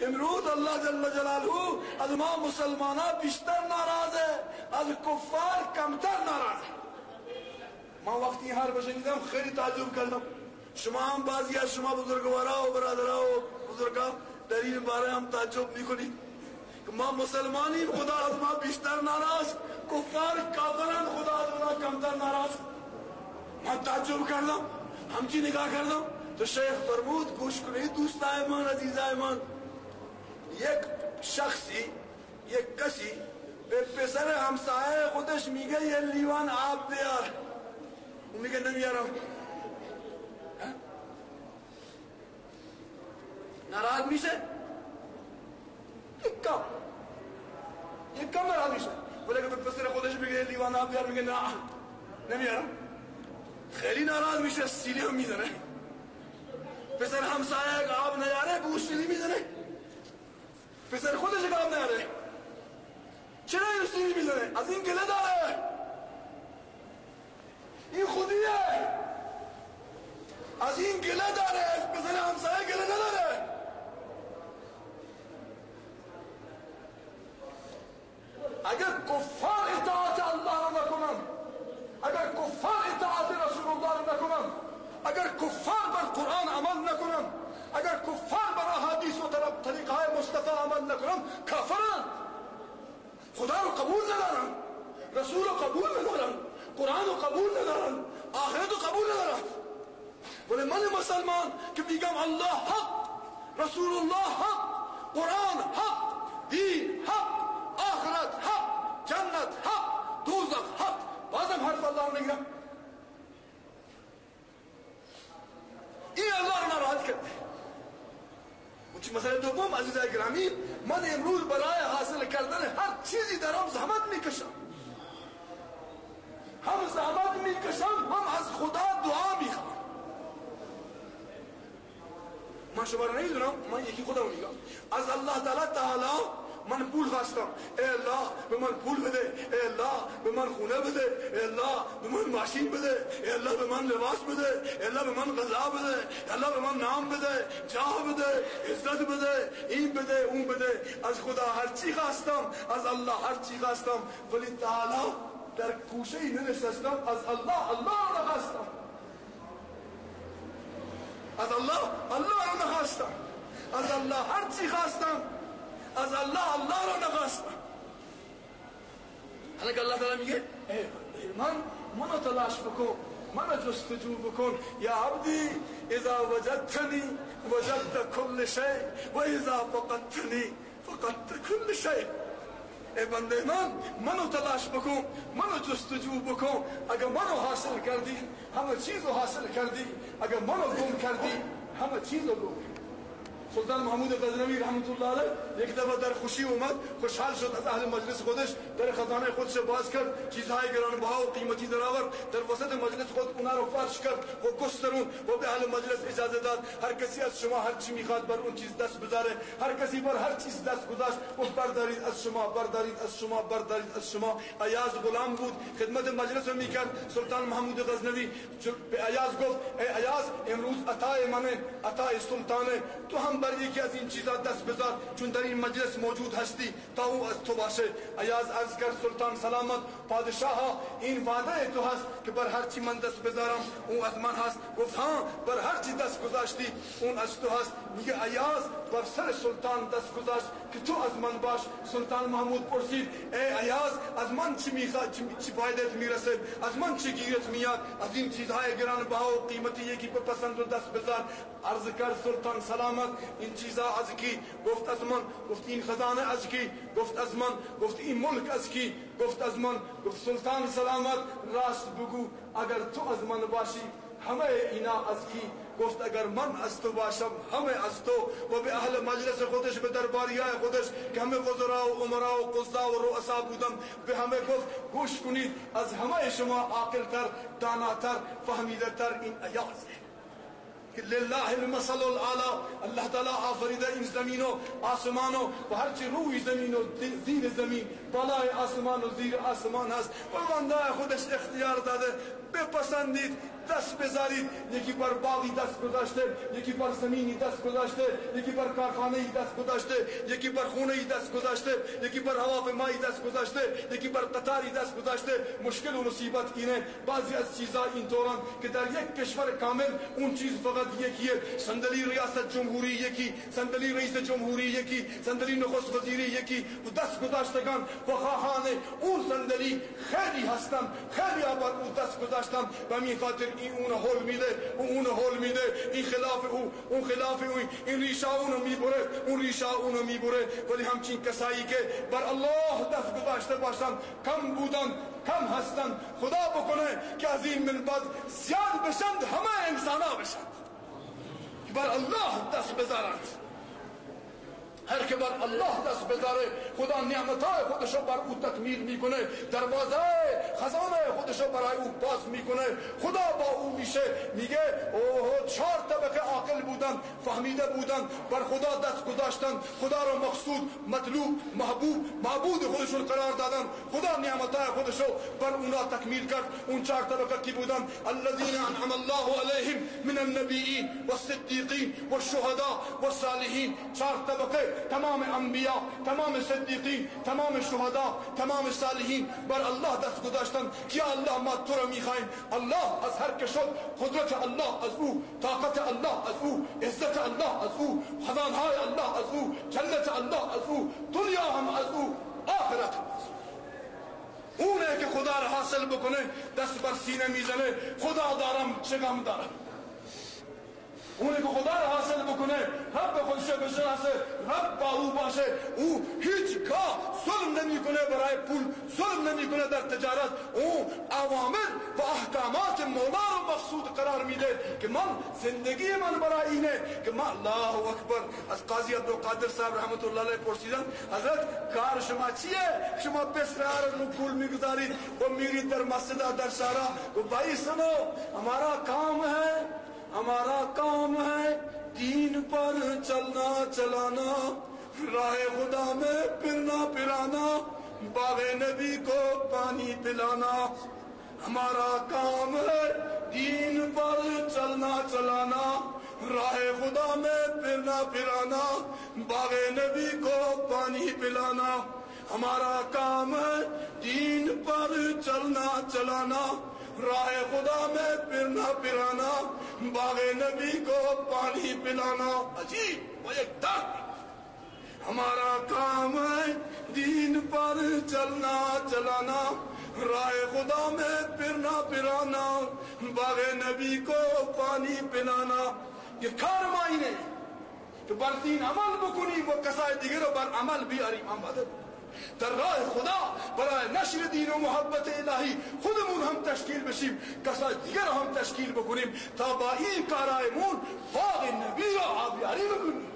امروز الله جل جلاله از ما مسلمانان بیشتر ناراضه، از کفار کمتر ناراضه. ما وقتی این حرف شنیدم خیلی تعجب کردم. شما هم بعضی از شما بزرگوارا و برادرها و بزرگان در این باره هم تعجب میکنید که ما مسلمانیم، خدا از ما بیشتر ناراض، کفار کافران خدا از ما کمتر ناراض. من تعجب کردم، همچی نگاه کردم تو شیخ فرمود گوش کنید دوستای من، عزیزای من، یک شخصی، یک کسی به پسر همسایه خودش میگه یه لیوان آب بیار، اون میگه نمیارم. ناراض میشه؟ یک کم ناراض میشه، ولی که به پسر خودش میگه یه لیوان آب بیار میگه نه نمیارم. خیلی ناراض میشه، سیلی هم میزنه. پسر همسایه آب نیاره به سیلی میزنه، پسر خودش آب نیاره چرا این سیلی میزنه؟ از این گله داره، این خودیه، از این گله داره، پسر همسایه گله نداره. اگر کفار اطاعت الله را نکنن، اگر کفار اطاعت رسول الله را نکنن، اگر کفار بر قرآن عمل نکنن، اگر کفار بر احادیث و طریقه های مصطفی عمل نکنن، کافرن. خدا رو قبول ندارن، رسول رو قبول ندارن، قرآن رو قبول ندارن، آخرت رو قبول ندارن. ولی من مسلمان که میگم الله حق، رسول الله حق، قرآن حق، دین حق، آخرت حق، جنت حق، دوزخ حق، بازم حرف الله رو نگیرم. این الله رو ناراحت کرده. مسئله دوم عزیزای گرامی، من امروز برای حاصل کردن هر چیزی دارم زحمت میکشم، هم زحمت میکشم هم از خدا دعا میخوام. من شما رو نمیدونم، من یکی خودم میگم از الله تعالی من پول خواستم، ای الله به من پول بده، ای الله به من خونه بده، ای الله به من ماشین بده، ای الله به من لباس بده، ای الله به من غذا بده، ای الله به من نام بده، جاه بده، عزت بده، این بده اون بده. از خدا هر چی خواستم، از الله هر چی خواستم، ولی تعالی در کوشه ننشستم، از الله رو نخواستم، از الله رو نخواستم، از الله هر چی خواستم، از الله رو نخواستم. حالا که الله تعالی میگه منو تلاش بکن، منو جستجو بکن. یا عبدی اذا وجدتنی وجدت کل شیء و اذا فقدتنی فقدت کل شیء. ای بنده منو تلاش بکن، منو جستجو بکن. اگر منو حاصل کردی همه چیز رو حاصل کردی، اگر منو گم کردی همه چیز رو گم. سلطان محمود غزنوی رحمت الله علیه یک دفعه در خوشی اومد، خوشحال شد، از اهل مجلس خودش در خزانه خودش باز کرد، چیزهای گرانبها و قیمتی در آورد، در وسط مجلس خود اونا رو فرش کرد و گسترون و به اهل مجلس اجازه داد هر کسی از شما هر چی میخواد بر اون چیز دست بذاره. هر کسی بر هر چیز دست گذاشت و بردارید از شما، بردارید از شما، بردارید از شما. ایاز غلام بود، خدمت مجلس رو میکرد. سلطان محمود غزنوی به ایاز گفت ای ایاز امروز عطای منه، عطای سلطانه، تو هم بر یکی از این چیزا دست بذار چون در این مجلس موجود هستی تا او از تو باشه. ایاز عرض کرد سلطان سلامت پادشاه این وعده تو هست که بر هر چی من دست بذارم اون از من هست. گفت ها بر هر چی دست گذاشتی اون از تو هست. میگه ایاز بر سر سلطان دست گذاشت که تو از من باش. سلطان محمود پرسید ای ایاز از من چی میخواد، چی فایدت میرسه، از من چی گیرت میاد؟ از این چیزهای گرانبها و قیمتی یکی بپسند و دست بذار. عرض کرد سلطان سلامت این چیزا از کی؟ گفت از من. گفت این خزانه از کی؟ گفت از من. گفت این ملک از کی؟ گفت از من. گفت سلطان سلامت راست بگو اگر تو از من باشی همه اینا از کی؟ گفت اگر من از تو باشم همه از تو. و به اهل مجلس خودش، به درباریای خودش که همه وزرا و امرا و قضا و رؤسا بودم، به همه گفت گوش کنید از همه شما عاقلتر، داناتر، فهمیدتر این ایازه که لله المثل الاعلی. الله تعالی آفریده این زمین و آسمان و هرچی روی زمین و زیر زمین، بالای آسمان و زیر آسمان هست و بنده خودش اختیار داده بپسندید دست بذارید. یکی بر باغی دست گذاشته، یکی بر زمینی دست گذاشته، یکی بر کارخانه‌ای دست گذاشته، یکی بر خونه‌ای دست گذاشته، یکی بر هواپیمایی دست گذاشته، یکی بر قطاری دست گذاشته. مشکل و مصیبت اینه بعضی از چیزا این طورن که در یک کشور کامل اون چیز فقط یکیه. صندلی ریاست جمهوری یکی، صندلی رئیس جمهوری یکی، صندلی نخست وزیری یکی. و دست گذاشتگان و خواهان اون صندلی خیلی هستن، خیلی آباد اون دست گذاشتن. و همین خاطر این اون هول میده و اون هول میده، این خلاف او، اون خلاف او، این ریشا اونو میبره، اون ریشا اونو میبره. ولی همچین کسایی که بر الله دست گذاشته باشن کم بودن، کم هستن. خدا بکنه که از این من بعد زیاد بشند، همه انسانا بشند که بر الله دست بذارند. هر که بر الله دست بذاره خدا نعمتای خودشو بر او تکمیل میکنه، دروازه خزانه خودشو برای او باز میکنه. خدا با او میشه، میگه اوه 4 طبقه عاقل بودن، فهمیده بودن، بر خدا دست گذاشتن، خدا رو مقصود، مطلوب، محبوب، معبود خودشون قرار دادن. خدا نعمتای خودشو بر اونا تکمیل کرد. اون 4 طبقه کی بودن؟ الذين انعم الله عليهم من النبيين والصديقين والشهداء والصالحين. 4 طبقه، تمام انبیا، تمام صدیقین، تمام شهدا، تمام صالحین بر الله دست گذاشتن که الله ما تو رو میخوایم. الله از هر که شد، قدرت الله از او، طاقت الله از او، عزت الله از او، خزانهای الله از او، جنت الله از او، دنیا هم از او، آخرت هم از او. اونه که خدا را حاصل بکنه دست بر سینه میزنه، خدا دارم چه غم دارم. اونه که خدا را حاصل بکنه، رب خودش بشناسه، رب با او باشه، او هیچگاه ظلم نمیکنه برای پول، ظلم نمیکنه در تجارت. او اوامر و احکامات مولا رو مقصود قرار میده که من زندگی من برای اینه که من الله اکبر. از قاضی عبدالقادر صاحب رحمت الله علیه پرسیدن حضرت کار شما چیه؟ شما بسیار رو پول میگذارید و میرید در مسجد در شهرها. تو بھائی سنو، ہمارا کام ہے، ہمارا کام ہے دین پر چلنا چلانا، راہ خدا میں پھرنا پھرانا، باغ نبی کو پانی پلانا. ہمارا کام ہے دین پر چلنا چلانا، راہ خدا میں پھرنا پھرانا، باغ نبی کو پانی پلانا. ہمارا کام ہے دین پر چلنا چلانا، راہ خدا میں پھرنا پھرانا، باغ نبی کو پانی پلانا. عجیب و ایک درد. ہمارا کام ہے دین پر چلنا چلانا، راہ خدا میں پھرنا پھرانا، باغ نبی کو پانی پلانا. یہ کار معنی کہ بر دین عمل بکنی و کسای دیگر رو بر عمل بیاری. آماده در راه خدا برای نشر دین و محبت الهی خودمون هم تشکیل بشیم، کسای دیگر هم تشکیل بکنیم تا با این کارایمون باغ نبی را آبیاری بکنیم.